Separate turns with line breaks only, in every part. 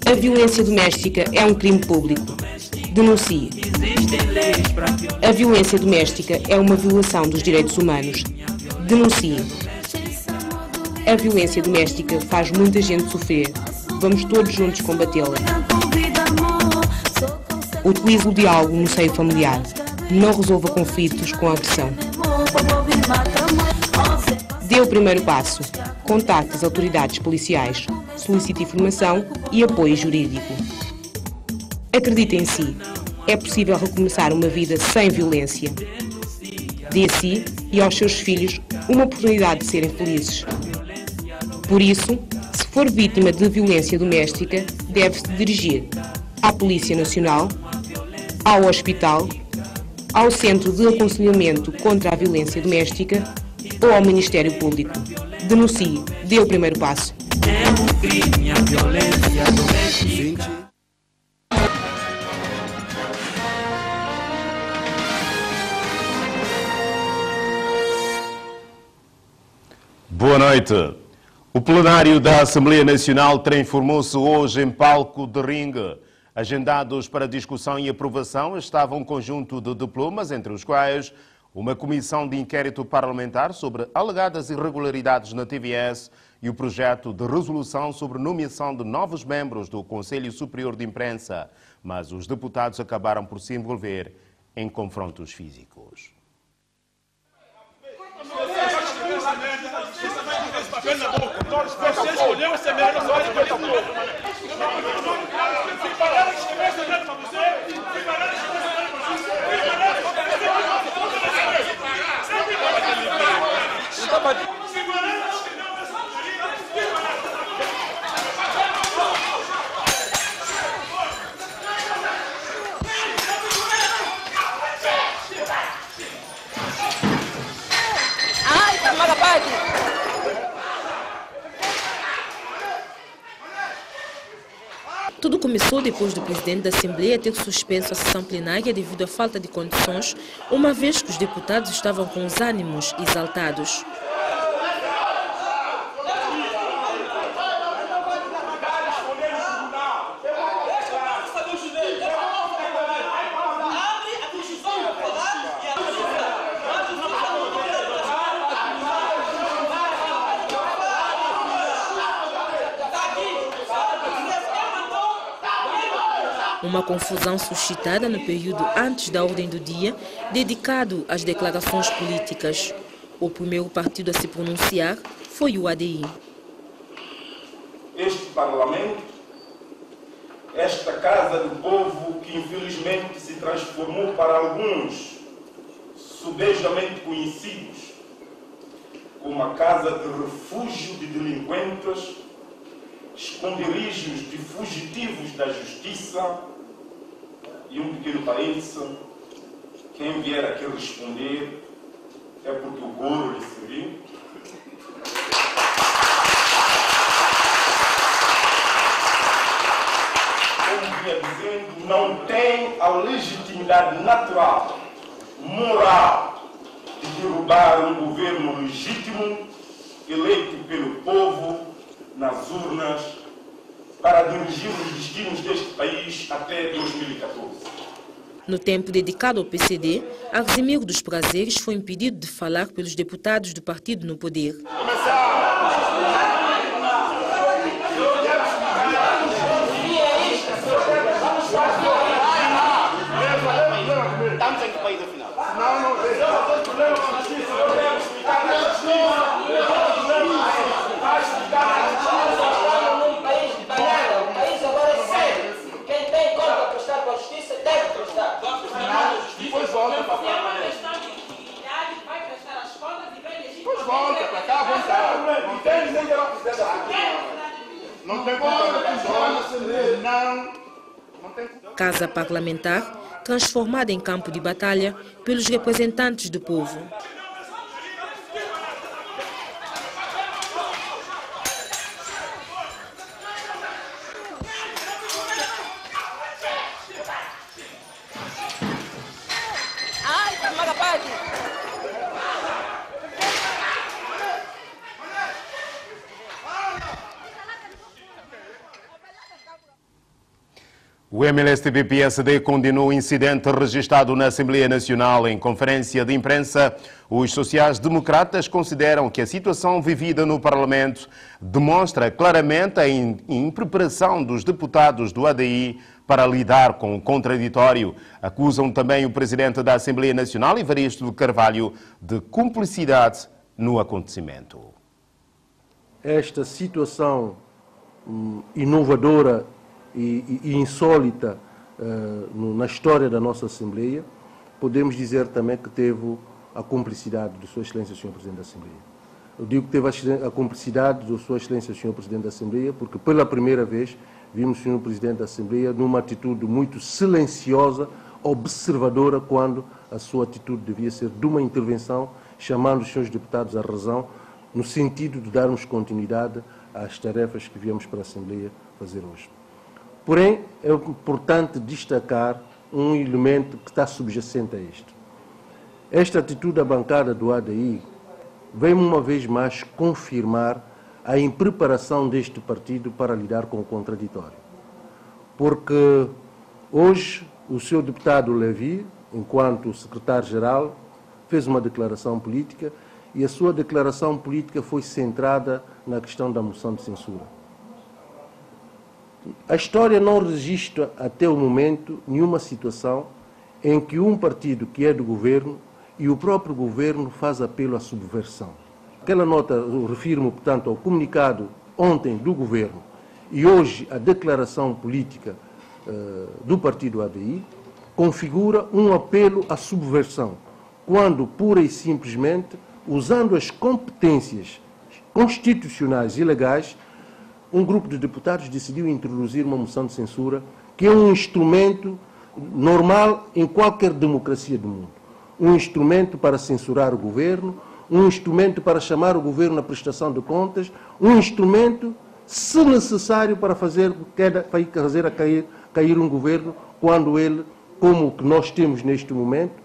A violência doméstica é um crime público. Denuncie. A violência doméstica é uma violação dos direitos humanos. Denuncie. A violência doméstica faz muita gente sofrer. Vamos todos juntos combatê-la. Utilize o diálogo no seio familiar. Não resolva conflitos com agressão. Dê o primeiro passo. Contacte as autoridades policiais. Solicite informação e apoio jurídico. Acredite em si. É possível recomeçar uma vida sem violência. Dê a si e aos seus filhos uma oportunidade de serem felizes. Por isso, se for vítima de violência doméstica, deve-se dirigir à Polícia Nacional, ao hospital, ao Centro de Aconselhamento contra a Violência Doméstica ou ao Ministério Público. Denuncie. Dê o primeiro passo.
É um crime a violência doméstica.
Boa noite. O plenário da Assembleia Nacional transformou-se hoje em palco de ringue. Agendados para discussão e aprovação estava um conjunto de diplomas, entre os quais uma comissão de inquérito parlamentar sobre alegadas irregularidades na TVS e o projeto de resolução sobre nomeação de novos membros do Conselho Superior de Imprensa. Mas os deputados acabaram por se envolver em confrontos físicos.
Você escolheu essa merda só de peito. Se parar de escrever essa merda pra você, se parar de escrever essa merda pra você,
ai, chamada parte. Tudo começou depois do presidente da Assembleia ter suspenso a sessão plenária devido à falta de condições, uma vez que os deputados estavam com os ânimos exaltados. Uma confusão suscitada no período antes da ordem do dia, dedicado às declarações políticas. O primeiro partido a se pronunciar foi o ADI.
Este Parlamento, esta Casa do Povo, que infelizmente se transformou para alguns, subejamente conhecidos, como uma casa de refúgio de delinquentes, esconderijos de fugitivos da justiça. E um pequeno parênteses, quem vier aqui responder é porque o Goro lhe serviu. Como vinha dizendo, não tem a legitimidade natural, moral, de derrubar um governo legítimo, eleito pelo povo, nas urnas, para dirigir os destinos deste país até 2014.
No tempo dedicado ao PCD, Arximiro dos Prazeres foi impedido de falar pelos deputados do partido no poder.
Estamos em que país afinal?
Depois volta para cá. Depois volta para cá à vontade. Não tem nem não tem
Casa parlamentar transformada em campo de batalha pelos representantes do povo.
O MLSTP-PSD condenou o incidente registrado na Assembleia Nacional. Em conferência de imprensa, os sociais-democratas consideram que a situação vivida no Parlamento demonstra claramente a impreparação dos deputados do ADI para lidar com o contraditório. Acusam também o presidente da Assembleia Nacional, Evaristo de Carvalho, de cumplicidade no acontecimento.
Esta situação inovadora e insólita na história da nossa Assembleia, podemos dizer também que teve a cumplicidade de Sua Excelência, Sr. Presidente da Assembleia. Eu digo que teve a cumplicidade de Sua Excelência, Sr. Presidente da Assembleia, porque pela primeira vez vimos o Sr. Presidente da Assembleia numa atitude muito silenciosa, observadora, quando a sua atitude devia ser de uma intervenção, chamando os seus deputados à razão, no sentido de darmos continuidade às tarefas que viemos para a Assembleia fazer hoje. Porém, é importante destacar um elemento que está subjacente a isto. Esta atitude da bancada do ADI vem uma vez mais confirmar a impreparação deste partido para lidar com o contraditório. Porque hoje o seu deputado Levi, enquanto secretário-geral, fez uma declaração política e a sua declaração política foi centrada na questão da moção de censura. A história não registra até o momento nenhuma situação em que um partido que é do governo e o próprio governo faz apelo à subversão. Aquela nota, eu refiro-me, portanto, ao comunicado ontem do governo e hoje a declaração política do partido ADI, configura um apelo à subversão, quando pura e simplesmente, usando as competências constitucionais e legais, um grupo de deputados decidiu introduzir uma moção de censura, que é um instrumento normal em qualquer democracia do mundo. Um instrumento para censurar o governo, um instrumento para chamar o governo à prestação de contas, um instrumento, se necessário, para fazer cair um governo, quando ele, como o que nós temos neste momento,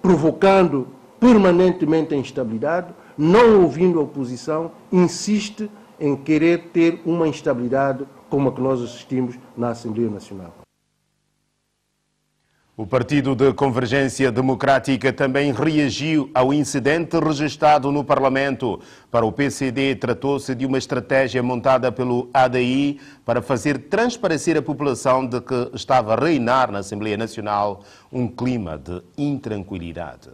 provocando permanentemente a instabilidade, não ouvindo a oposição, insiste em querer ter uma instabilidade como a que nós assistimos na Assembleia Nacional.
O Partido de Convergência Democrática também reagiu ao incidente registrado no Parlamento. Para o PCD, tratou-se de uma estratégia montada pelo ADI para fazer transparecer a população de que estava a reinar na Assembleia Nacional um clima de intranquilidade.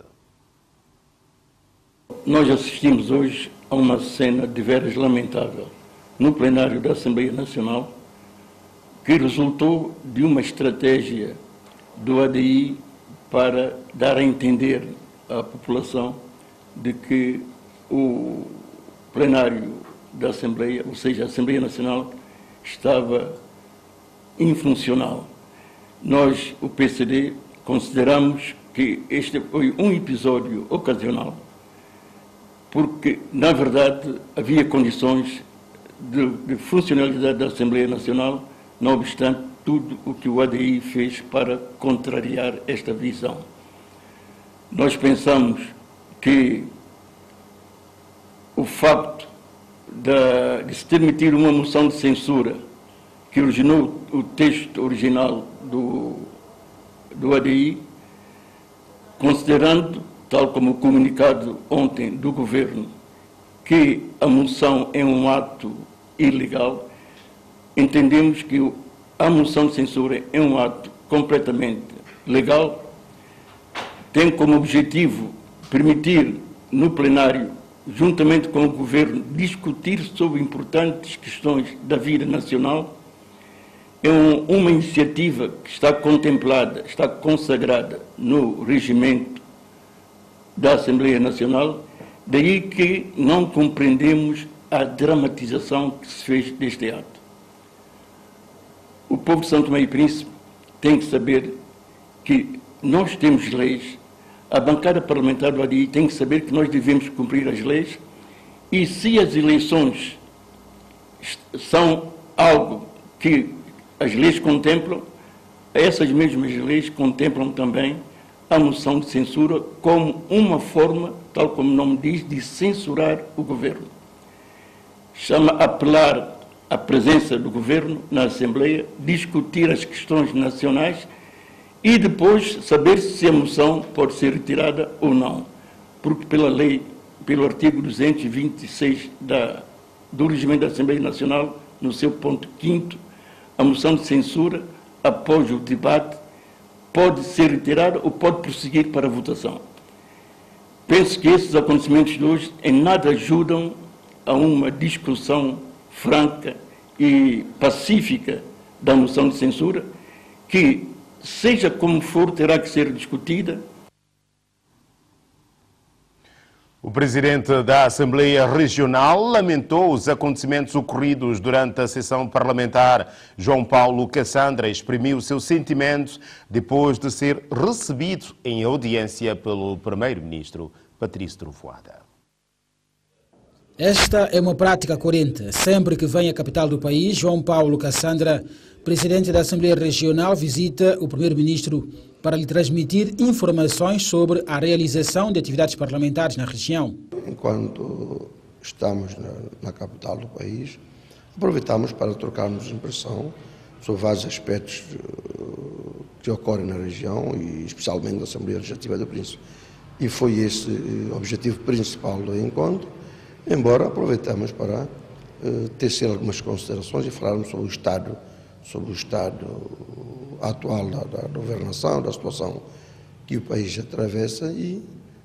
Nós assistimos hoje a uma cena de veras lamentável no plenário da Assembleia Nacional, que resultou de uma estratégia do ADI para dar a entender à população de que o plenário da Assembleia, ou seja, a Assembleia Nacional, estava infuncional. Nós, o PCD, consideramos que este foi um episódio ocasional, porque, na verdade, havia condições de funcionalidade da Assembleia Nacional, não obstante tudo o que o ADI fez para contrariar esta visão. Nós pensamos que o facto de se permitir uma moção de censura que originou o texto original do ADI, considerando, tal como o comunicado ontem do Governo, que a moção é um ato ilegal, entendemos que a moção de censura é um ato completamente legal, tem como objetivo permitir no plenário, juntamente com o Governo, discutir sobre importantes questões da vida nacional. É uma iniciativa que está contemplada, está consagrada no regimento da Assembleia Nacional, daí que não compreendemos a dramatização que se fez deste ato. O povo de São Tomé e Príncipe tem que saber que nós temos leis, a bancada parlamentar do ADI tem que saber que nós devemos cumprir as leis, e se as eleições são algo que as leis contemplam, essas mesmas leis contemplam também a moção de censura como uma forma, tal como o nome diz, de censurar o governo. Chama a apelar a presença do governo na Assembleia, discutir as questões nacionais e depois saber se a moção pode ser retirada ou não. Porque pela lei, pelo artigo 226 do Regimento da Assembleia Nacional, no seu ponto 5º, a moção de censura, após o debate, pode ser retirada ou pode prosseguir para a votação. Penso que esses acontecimentos de hoje em nada ajudam a uma discussão franca e pacífica da moção de censura, que, seja como for, terá que ser discutida.
O presidente da Assembleia Regional lamentou os acontecimentos ocorridos durante a sessão parlamentar. João Paulo Cassandra exprimiu seu sentimento depois de ser recebido em audiência pelo primeiro-ministro Patrício Trovoada.
Esta é uma prática corrente. Sempre que vem à capital do país, João Paulo Cassandra, presidente da Assembleia Regional, visita o primeiro-ministro para lhe transmitir informações sobre a realização de atividades parlamentares na região.
Enquanto estamos na capital do país, aproveitamos para trocarmos impressão sobre vários aspectos que ocorrem na região e especialmente na Assembleia Legislativa do Príncipe. E foi esse o objetivo principal do encontro, embora aproveitamos para tecer algumas considerações e falarmos sobre o estado atual da governação, da situação que o país atravessa e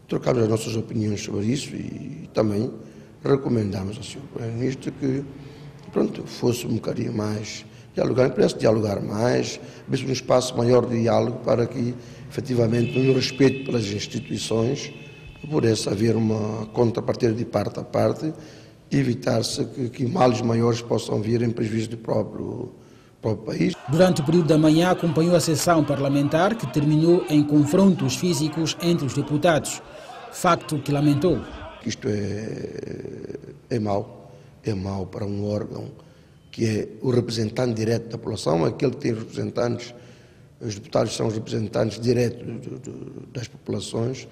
trocamos as nossas opiniões sobre isso e também recomendamos ao Sr. Primeiro-Ministro que fosse um bocadinho mais dialogar, pudesse dialogar mais, ver um espaço maior de diálogo para que efetivamente no respeito pelas instituições pudesse haver uma contrapartida de parte a parte e evitar-se que males maiores possam vir em prejuízo do próprio país.
Durante o período da manhã acompanhou a sessão parlamentar que terminou em confrontos físicos entre os deputados, facto que lamentou.
Isto é mau para um órgão que é o representante direto da população, aquele que tem representantes, os deputados são os representantes diretos das populações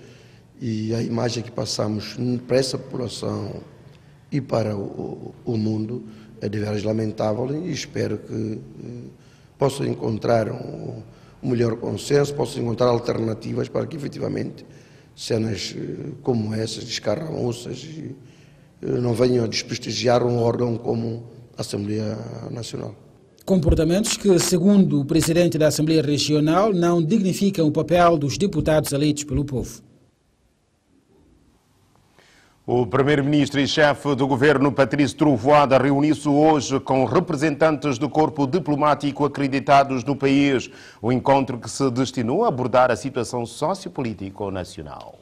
e a imagem que passamos para essa população e para o mundo é de veras lamentável e espero que possam encontrar um melhor consenso, possam encontrar alternativas para que efetivamente cenas como essas, descarramuças, não venham a desprestigiar um órgão como a Assembleia Nacional.
Comportamentos que, segundo o presidente da Assembleia Regional, não dignificam o papel dos deputados eleitos pelo povo.
O primeiro-ministro e chefe do governo, Patrício Trovoada, reuniu-se hoje com representantes do corpo diplomático acreditados no país. O encontro que se destinou a abordar a situação sociopolítica nacional.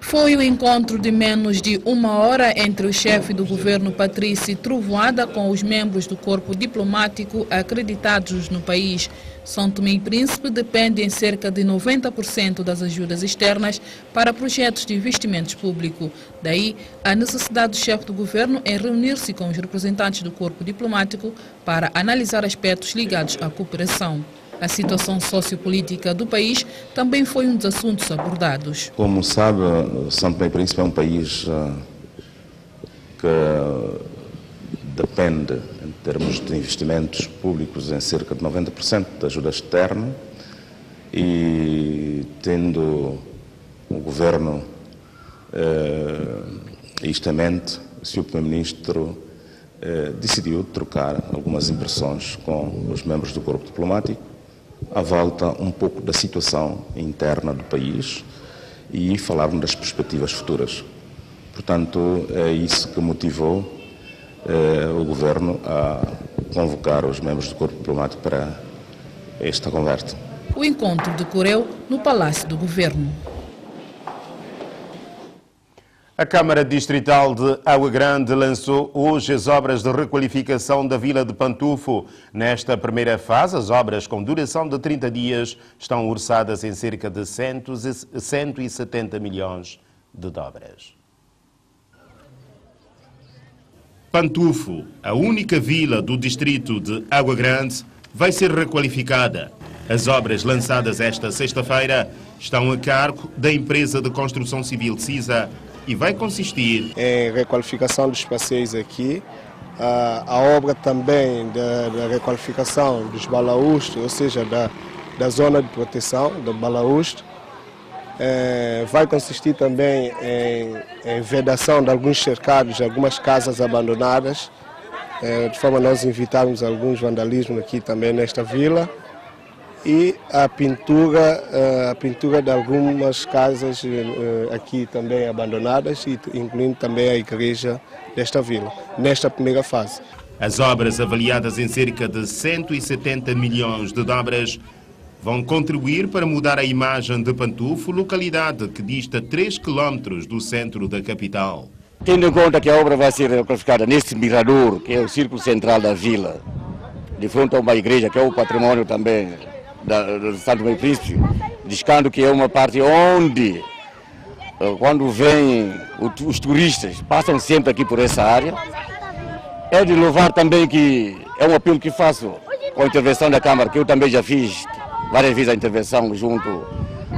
Foi o encontro de menos de uma hora entre o chefe do governo Patrício Trovoada com os membros do corpo diplomático acreditados no país. São Tomé e Príncipe depende em cerca de 90% das ajudas externas para projetos de investimentos públicos. Daí, a necessidade do chefe do governo em reunir-se com os representantes do corpo diplomático para analisar aspectos ligados à cooperação. A situação sociopolítica do país também foi um dos assuntos abordados.
Como sabe, São Tomé e Príncipe é um país que depende, em termos de investimentos públicos, em cerca de 90% da ajuda externa e tendo o governo isto em mente, o Sr. Primeiro-Ministro decidiu trocar algumas impressões com os membros do corpo diplomático à volta um pouco da situação interna do país e falaram das perspectivas futuras. Portanto, é isso que motivou o governo a convocar os membros do corpo diplomático para esta conversa.
O encontro decorreu no Palácio do Governo.
A Câmara Distrital de Água Grande lançou hoje as obras de requalificação da Vila de Pantufo. Nesta primeira fase, as obras com duração de 30 dias estão orçadas em cerca de 170 milhões de dobras. Pantufo, a única vila do distrito de Água Grande, vai ser requalificada. As obras lançadas esta sexta-feira estão a cargo da empresa de construção civil CISA, e vai consistir
em requalificação dos passeios aqui, a obra também da requalificação dos balaústres, ou seja, da zona de proteção do balaústre. Vai consistir também em vedação de alguns cercados, de algumas casas abandonadas, de forma a nós evitarmos alguns vandalismos aqui também nesta vila. E a pintura de algumas casas aqui também abandonadas, incluindo também a igreja desta vila, nesta primeira fase.
As obras, avaliadas em cerca de 170 milhões de dobras, vão contribuir para mudar a imagem de Pantufo, localidade que dista 3 quilómetros do centro da capital.
Tendo em conta que a obra vai ser qualificada neste mirador, que é o círculo central da vila, de frente a uma igreja, que é o património também do Santo Meio Príncipe, discando que é uma parte onde, quando vêm os turistas, passam sempre aqui por essa área. É de louvar também que é um apelo que faço com a intervenção da Câmara, que eu também já fiz várias vezes a intervenção junto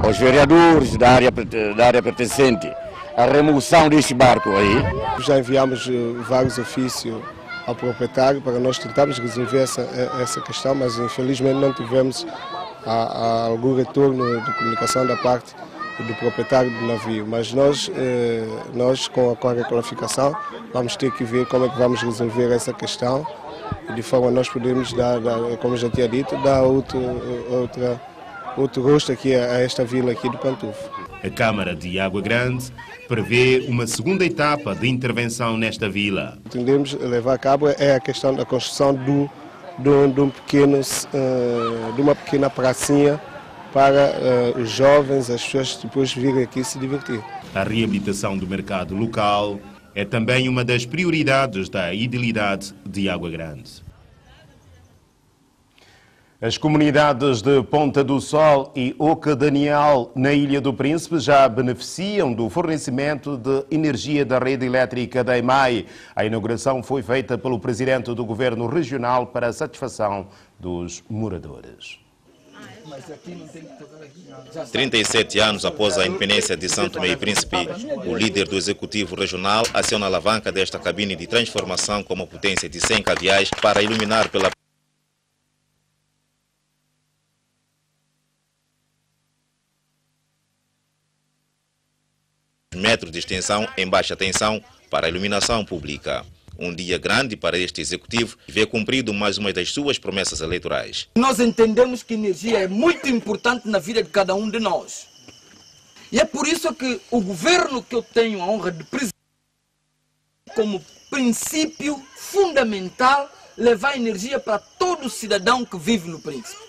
aos vereadores da área pertencente, a remoção deste barco aí. Já enviamos vários ofícios ao proprietário para nós tentarmos resolver essa questão, mas infelizmente não tivemos algum retorno de comunicação da parte do proprietário do navio. Mas nós com a requalificação, vamos ter que ver como é que vamos resolver essa questão, de forma a nós podermos dar, como já tinha dito, dar outro rosto aqui a esta vila aqui do Pantufo.
A Câmara de Água Grande prevê uma segunda etapa de intervenção nesta vila.
Pretendemos levar a cabo a questão da construção de uma pequena pracinha para os jovens, as pessoas depois virem aqui se divertir.
A reabilitação do mercado local é também uma das prioridades da idilidade de Água Grande. As comunidades de Ponta do Sol e Oca Daniel, na Ilha do Príncipe, já beneficiam do fornecimento de energia da rede elétrica da EMAI. A inauguração foi feita pelo presidente do Governo Regional para a satisfação dos moradores.
37 anos após a independência de São Tomé e Príncipe, o líder do Executivo Regional aciona a alavanca desta cabine de transformação com uma potência de 100 kV para iluminar pela metros de extensão em baixa tensão para a iluminação pública. Um dia grande para este executivo, vê cumprido mais uma das suas promessas eleitorais.
Nós entendemos que energia é muito importante na vida de cada um de nós. E é por isso que o governo que eu tenho a honra de presidir, como princípio fundamental, levar energia para todo cidadão que vive no Príncipe.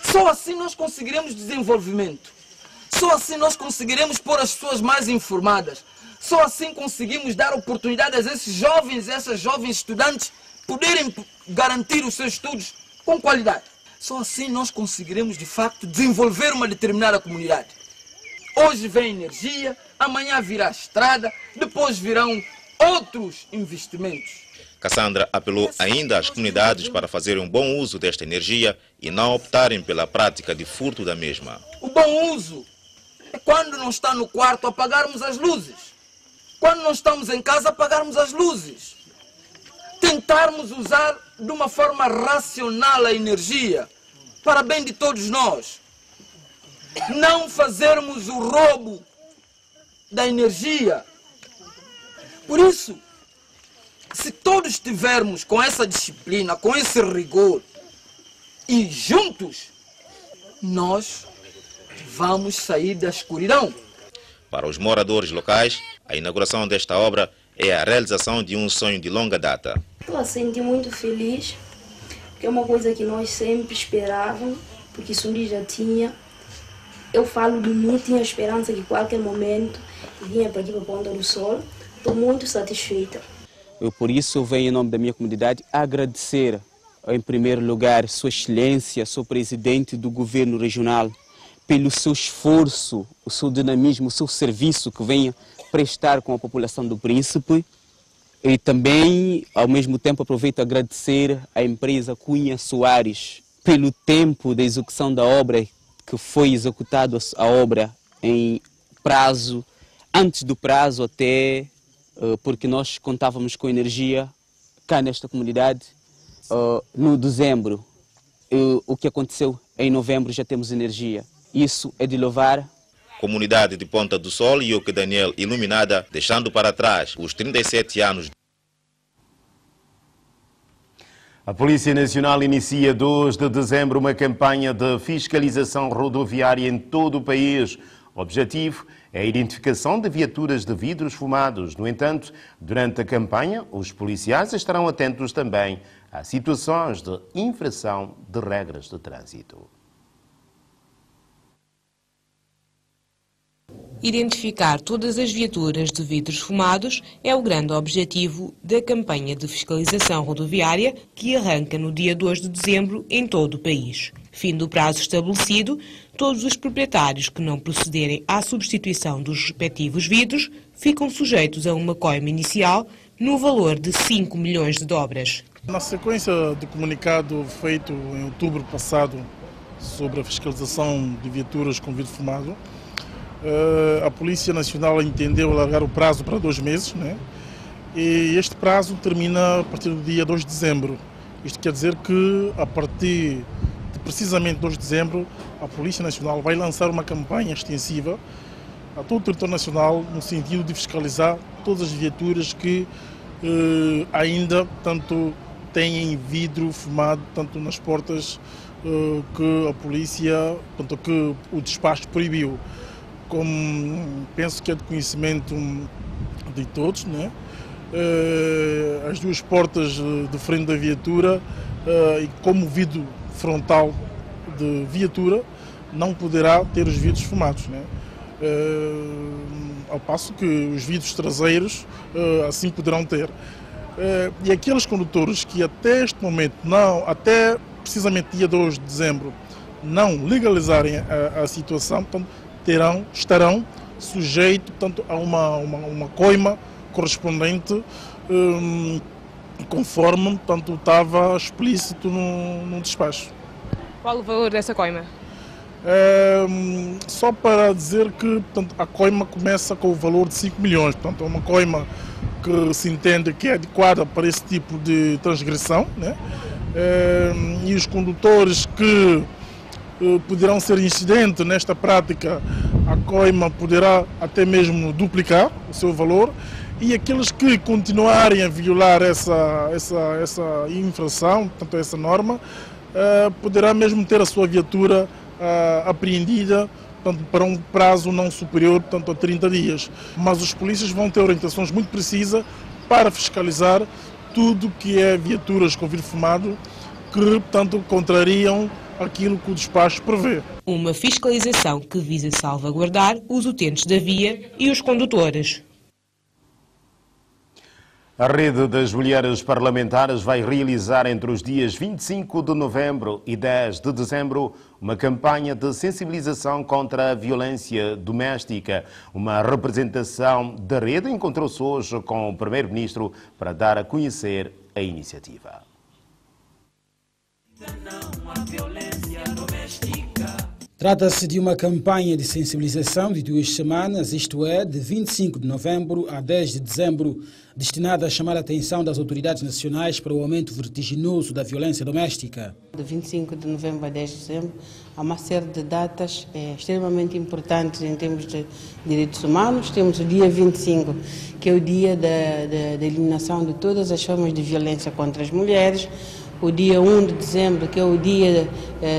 Só assim nós conseguiremos desenvolvimento. Só assim nós conseguiremos pôr as pessoas mais informadas. Só assim conseguimos dar oportunidade a esses jovens e essas jovens estudantes poderem garantir os seus estudos com qualidade. Só assim nós conseguiremos, de facto, desenvolver uma determinada comunidade. Hoje vem energia, amanhã virá estrada, depois virão outros investimentos.
Cassandra apelou ainda às comunidades para fazerem um bom uso desta energia e não optarem pela prática de furto da mesma.
O bom uso é quando não está no quarto apagarmos as luzes. Quando não estamos em casa apagarmos as luzes. Tentarmos usar de uma forma racional a energia para bem de todos nós. Não fazermos o roubo da energia. Por isso, se todos estivermos com essa disciplina, com esse rigor e juntos, nós vamos sair da escuridão.
Para os moradores locais, a inauguração desta obra é a realização de um sonho de longa data.
Estou a sentir muito feliz, porque é uma coisa que nós sempre esperávamos, porque isso um dia já tinha. Eu falo de mim, tinha esperança que qualquer momento vinha para aqui para a Ponta do Sol. Estou muito satisfeita.
Eu, por isso, venho em nome da minha comunidade agradecer, em primeiro lugar, Sua Excelência, Sr. Presidente do Governo Regional, pelo seu esforço, o seu dinamismo, o seu serviço que venha prestar com a população do Príncipe. E também, ao mesmo tempo, aproveito a agradecer à empresa Cunha Soares pelo tempo da execução da obra, que foi executada a obra em prazo, antes do prazo até, porque nós contávamos com energia cá nesta comunidade no dezembro. O que aconteceu em novembro já temos energia. Isso é de louvar.
Comunidade de Ponta do Sol e Ioque Daniel iluminada, deixando para trás os 37 anos.
A Polícia Nacional inicia 2 de dezembro uma campanha de fiscalização rodoviária em todo o país. O objetivo é a identificação de viaturas de vidros fumados. No entanto, durante a campanha, os policiais estarão atentos também a situações de infração de regras de trânsito.
Identificar todas as viaturas de vidros fumados é o grande objetivo da campanha de fiscalização rodoviária que arranca no dia 2 de dezembro em todo o país. Fim do prazo estabelecido, todos os proprietários que não procederem à substituição dos respectivos vidros ficam sujeitos a uma coima inicial no valor de 5 milhões de dobras.
Na sequência do comunicado feito em outubro passado sobre a fiscalização de viaturas com vidro fumado, a Polícia Nacional entendeu alargar o prazo para 2 meses, né? E este prazo termina a partir do dia 2 de dezembro. Isto quer dizer que a partir de precisamente 2 de dezembro a Polícia Nacional vai lançar uma campanha extensiva a todo o território nacional no sentido de fiscalizar todas as viaturas que ainda tanto têm vidro fumado tanto nas portas que a polícia, tanto que o despacho proibiu. Como penso que é de conhecimento de todos, né? As 2 portas de frente da viatura e como vidro frontal de viatura não poderá ter os vidros fumados, né? Ao passo que os vidros traseiros assim poderão ter. E aqueles condutores que até este momento, até precisamente dia 2 de dezembro, não legalizarem a situação, portanto, estarão sujeitos a uma coima correspondente conforme estava explícito no despacho.
Qual o valor dessa coima?
Só para dizer que portanto, a coima começa com o valor de 5 milhões, portanto é uma coima que se entende que é adequada para esse tipo de transgressão, né? E os condutores que poderão ser incidentes nesta prática, a coima poderá até mesmo duplicar o seu valor, e aqueles que continuarem a violar essa infração, portanto essa norma, poderá mesmo ter a sua viatura apreendida, portanto, para um prazo não superior, portanto, a 30 dias. Mas os polícias vão ter orientações muito precisas para fiscalizar tudo que é viaturas com vidro fumado que, portanto, contrariam aquilo que o despacho prevê.
Uma fiscalização que visa salvaguardar os utentes da via e os condutores.
A Rede das Mulheres Parlamentares vai realizar entre os dias 25 de novembro e 10 de dezembro uma campanha de sensibilização contra a violência doméstica. Uma representação da rede encontrou-se hoje com o Primeiro-Ministro para dar a conhecer a iniciativa.
Trata-se de uma campanha de sensibilização de 2 semanas, isto é, de 25 de novembro a 10 de dezembro, destinada a chamar a atenção das autoridades nacionais para o aumento vertiginoso da violência doméstica.
De 25 de novembro a 10 de dezembro, há uma série de datas extremamente importantes em termos de direitos humanos. Temos o dia 25, que é o dia da eliminação de todas as formas de violência contra as mulheres. O dia 1 de dezembro, que é o dia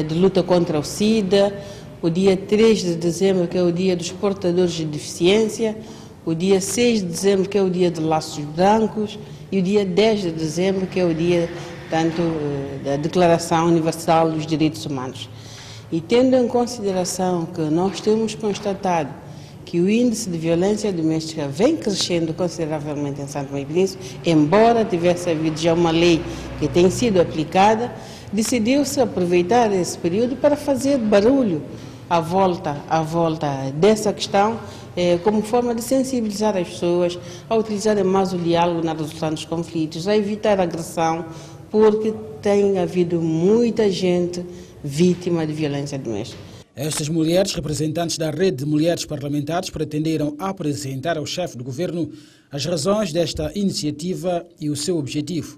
de luta contra o SIDA, o dia 3 de dezembro, que é o dia dos portadores de deficiência, o dia 6 de dezembro, que é o dia de laços brancos, e o dia 10 de dezembro, que é o dia, tanto, da Declaração Universal dos Direitos Humanos. E tendo em consideração que nós temos constatado que o índice de violência doméstica vem crescendo consideravelmente em Santo Tomé e Príncipe, embora tivesse havido já uma lei que tem sido aplicada, decidiu-se aproveitar esse período para fazer barulho à volta dessa questão, como forma de sensibilizar as pessoas a utilizarem mais o diálogo na resolução dos conflitos, a evitar a agressão, porque tem havido muita gente vítima de violência doméstica.
Estas mulheres, representantes da rede de mulheres parlamentares, pretenderam apresentar ao chefe do governo as razões desta iniciativa e o seu objetivo.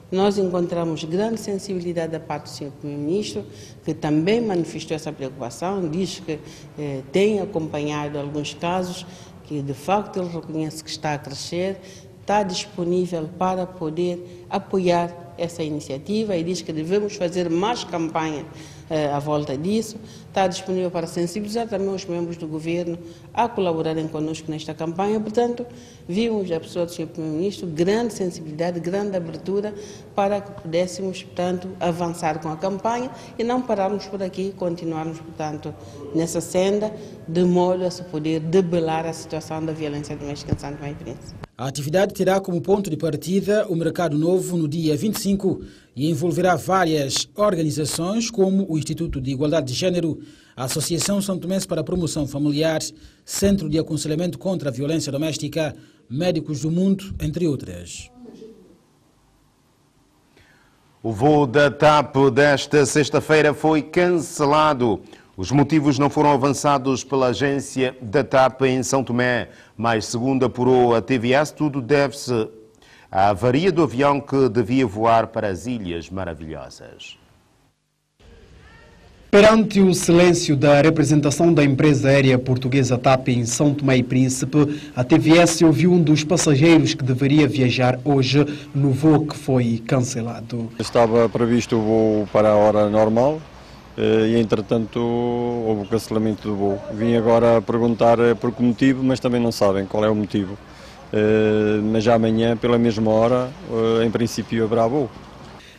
Nós encontramos grande sensibilidade da parte do Sr. Primeiro-Ministro, que também manifestou essa preocupação, diz que tem acompanhado alguns casos, que de facto ele reconhece que está a crescer, está disponível para poder apoiar essa iniciativa e diz que devemos fazer mais campanha à volta disso. Está disponível para sensibilizar também os membros do governo a colaborarem conosco nesta campanha. Portanto, vimos da pessoa do Sr. Primeiro-Ministro grande sensibilidade, grande abertura para que pudéssemos, portanto, avançar com a campanha e não pararmos por aqui, continuarmos, portanto, nessa senda, de modo a se poder debelar a situação da violência doméstica em Santo Tomé e Príncipe.
A atividade terá como ponto de partida o Mercado Novo no dia 25 e envolverá várias organizações como o Instituto de Igualdade de Gênero, a Associação São Tomense para a Promoção Familiar, Centro de Aconselhamento contra a Violência Doméstica, Médicos do Mundo, entre outras.
O voo da TAP desta sexta-feira foi cancelado. Os motivos não foram avançados pela agência da TAP em São Tomé, mas, segundo apurou a TVS, tudo deve-se à avaria do avião que devia voar para as Ilhas Maravilhosas.
Perante o silêncio da representação da empresa aérea portuguesa TAP em São Tomé e Príncipe, a TVS ouviu um dos passageiros que deveria viajar hoje no voo que foi cancelado.
Estava previsto o voo para a hora normal e, entretanto, houve o cancelamento do voo. Vim agora perguntar por que motivo, mas também não sabem qual é o motivo. Mas já amanhã, pela mesma hora, em princípio haverá voo.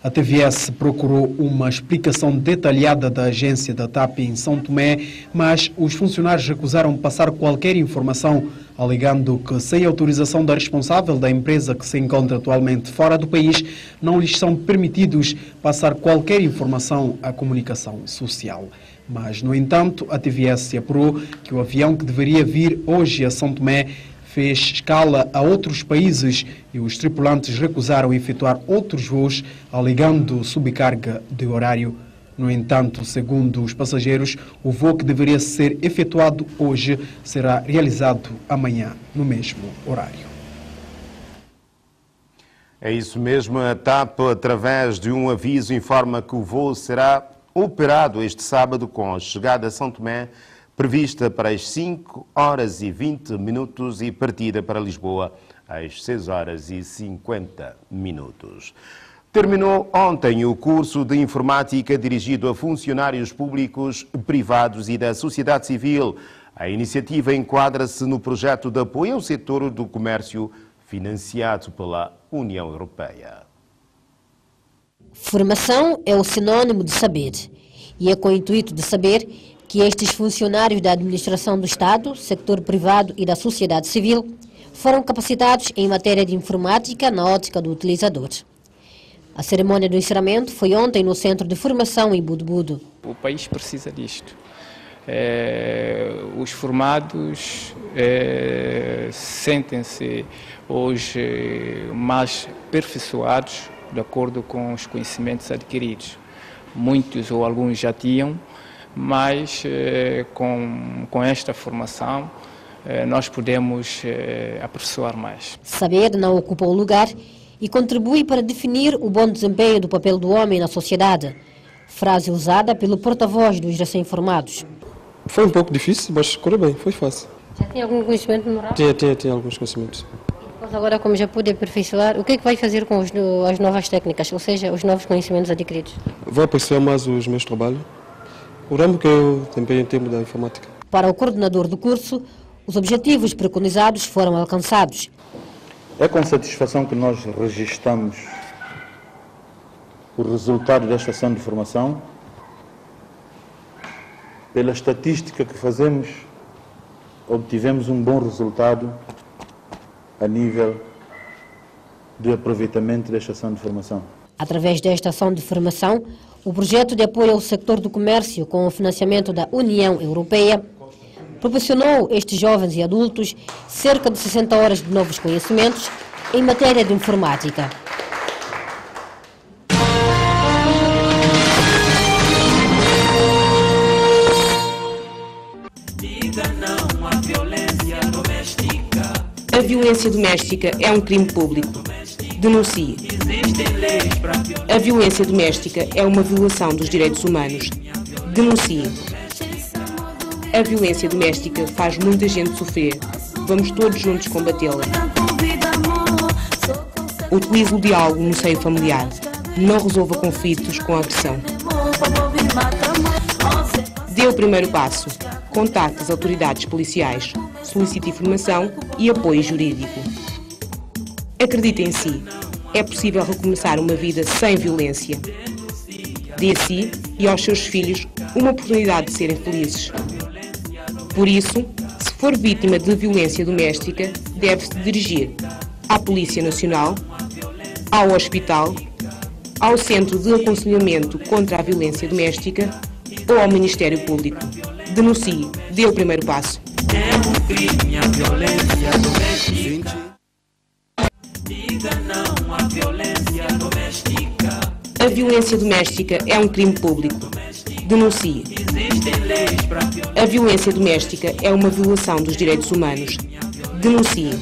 A TVS procurou uma explicação detalhada da agência da TAP em São Tomé, mas os funcionários recusaram passar qualquer informação, alegando que, sem autorização da responsável da empresa que se encontra atualmente fora do país, não lhes são permitidos passar qualquer informação à comunicação social. Mas, no entanto, a TVS apurou que o avião que deveria vir hoje a São Tomé fez escala a outros países e os tripulantes recusaram efetuar outros voos, alegando subcarga de horário. No entanto, segundo os passageiros, o voo que deveria ser efetuado hoje será realizado amanhã, no mesmo horário.
É isso mesmo, a TAP, através de um aviso, informa que o voo será operado este sábado com a chegada a São Tomé, prevista para as 5 horas e 20 minutos e partida para Lisboa às 6 horas e 50 minutos. Terminou ontem o curso de informática dirigido a funcionários públicos, privados e da sociedade civil. A iniciativa enquadra-se no projeto de apoio ao setor do comércio financiado pela União Europeia.
Formação é o sinônimo de saber e é com o intuito de saber que estes funcionários da administração do Estado, sector privado e da sociedade civil foram capacitados em matéria de informática na ótica do utilizador. A cerimônia do encerramento foi ontem no Centro de Formação em Budo-Budo.
O país precisa disto. Os formados sentem-se hoje mais aperfeiçoados de acordo com os conhecimentos adquiridos. Muitos ou alguns já tinham, mas com esta formação nós podemos aperfeiçoar mais.
Saber não ocupa o lugar e contribui para definir o bom desempenho do papel do homem na sociedade. Frase usada pelo porta-voz dos recém-formados.
Foi um pouco difícil, mas correu bem, foi fácil.
Já tem algum conhecimento no moral?
Tinha alguns conhecimentos.
Mas agora, como já pude aperfeiçoar, o que é que vai fazer com as novas técnicas, ou seja, os novos conhecimentos adquiridos?
Vou aperfeiçoar mais os meus trabalhos. O ramo que eu desempenho em termos da informática.
Para o coordenador do curso, os objetivos preconizados foram alcançados.
É com satisfação que nós registramos o resultado desta ação de formação. Pela estatística que fazemos, obtivemos um bom resultado a nível de aproveitamento desta ação de formação.
Através desta ação de formação, o projeto de apoio ao sector do comércio com o financiamento da União Europeia proporcionou a estes jovens e adultos cerca de 60 horas de novos conhecimentos em matéria de informática.
violência doméstica é um crime público. Denuncie. A violência doméstica é uma violação dos direitos humanos. Denuncie. A violência doméstica faz muita gente sofrer. Vamos todos juntos combatê-la. Utilize o diálogo no seio familiar. Não resolva conflitos com agressão. Dê o primeiro passo. Contacte as autoridades policiais. Solicite informação e apoio jurídico. Acredite em si. É possível recomeçar uma vida sem violência. Dê a si e aos seus filhos uma oportunidade de serem felizes. Por isso, se for vítima de violência doméstica, deve-se dirigir à Polícia Nacional, ao hospital, ao Centro de Aconselhamento contra a Violência Doméstica ou ao Ministério Público. Denuncie. Dê o primeiro passo.
É um crime a violência doméstica. Diga não à violência doméstica.
A violência doméstica é um crime público. Denuncie. A violência doméstica é uma violação dos direitos humanos. Denuncie.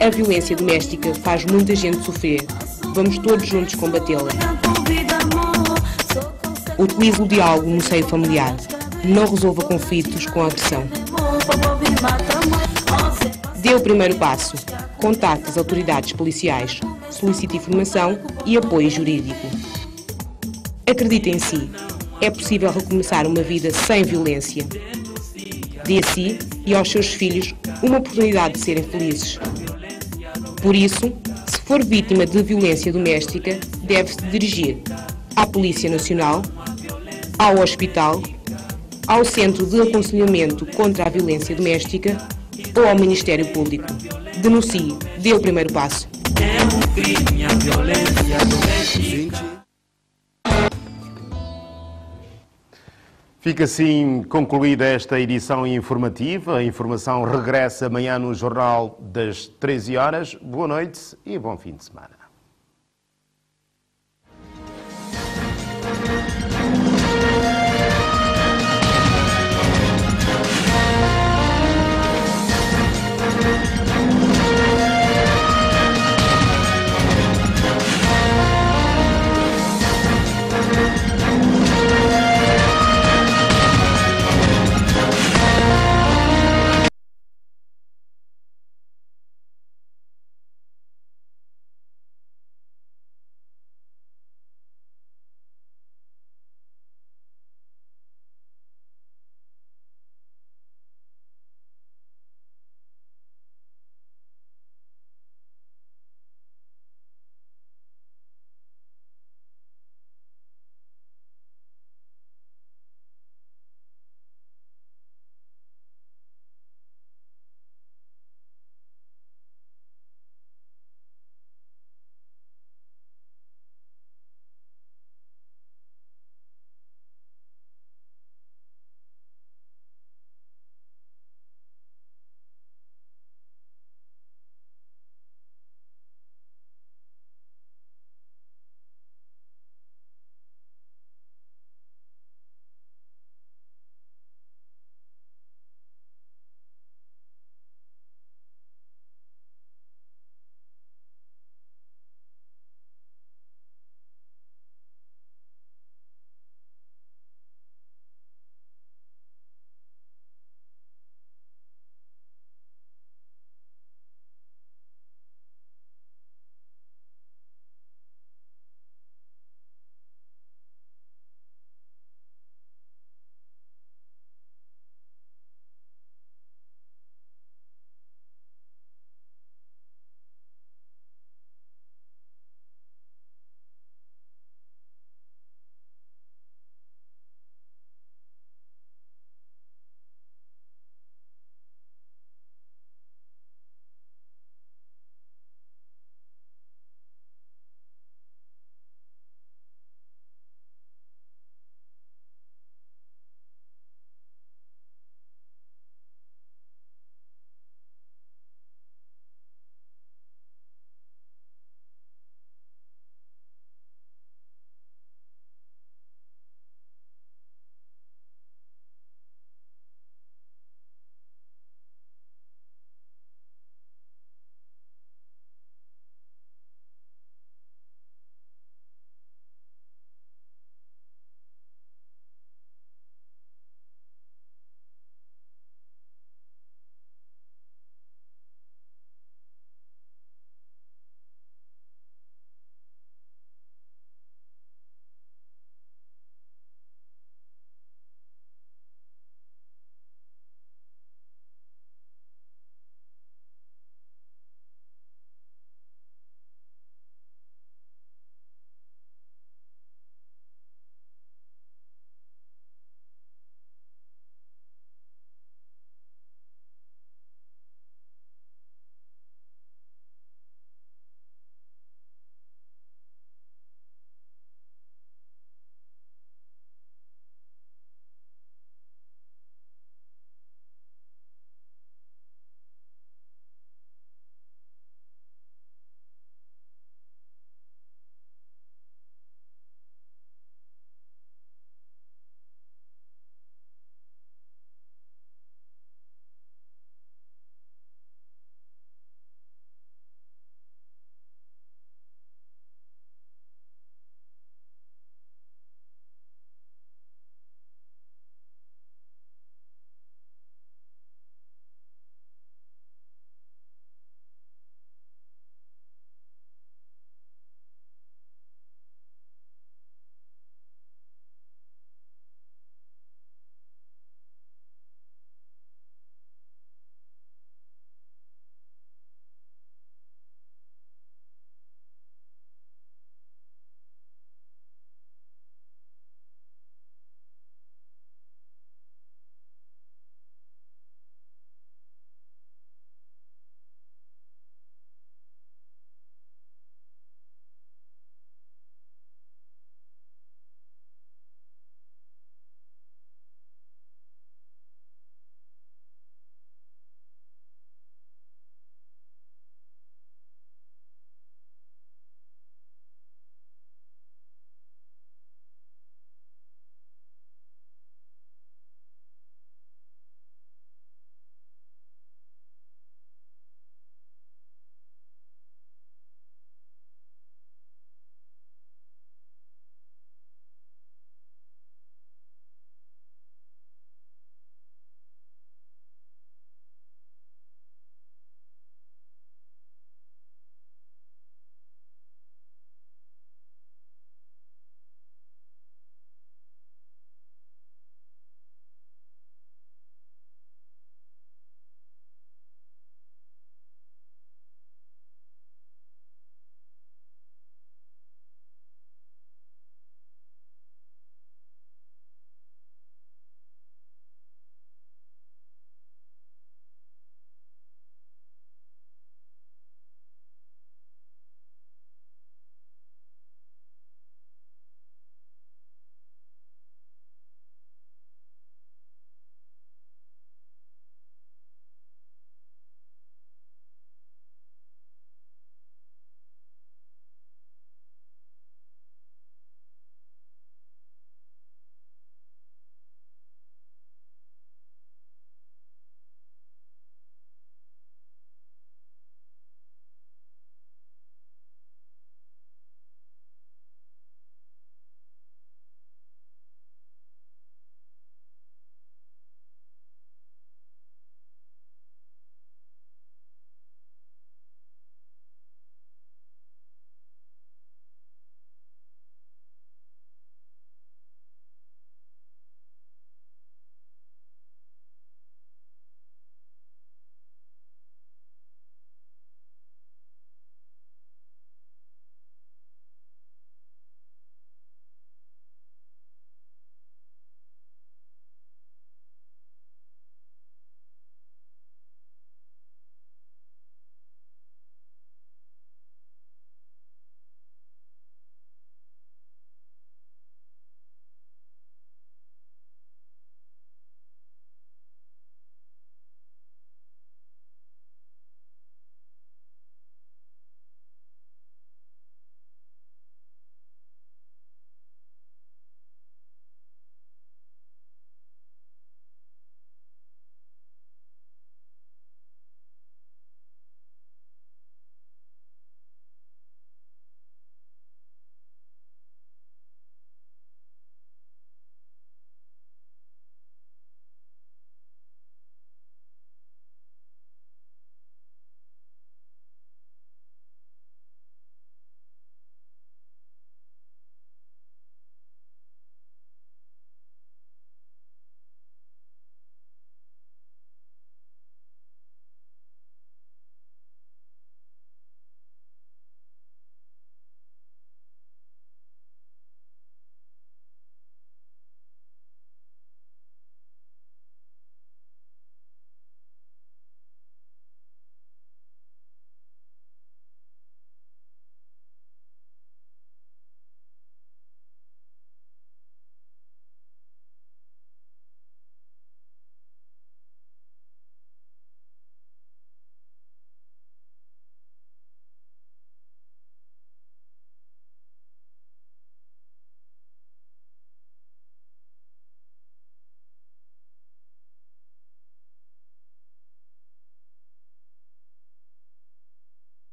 A violência doméstica faz muita gente sofrer. Vamos todos juntos combatê-la. Utilize o diálogo no seio familiar. Não resolva conflitos com agressão. Dê o primeiro passo. Contacte as autoridades policiais. Solicite informação e apoio jurídico. Acredite em si. É possível recomeçar uma vida sem violência. Dê a si e aos seus filhos uma oportunidade de serem felizes. Por isso, se for vítima de violência doméstica, deve-se dirigir à Polícia Nacional, ao hospital, ao Centro de Aconselhamento contra a Violência Doméstica ou ao Ministério Público. Denuncie. Dê o primeiro passo.
É um crime a violência doméstica.
Fica assim concluída esta edição informativa. A informação regressa amanhã no Jornal das 13 horas. Boa noite e bom fim de semana.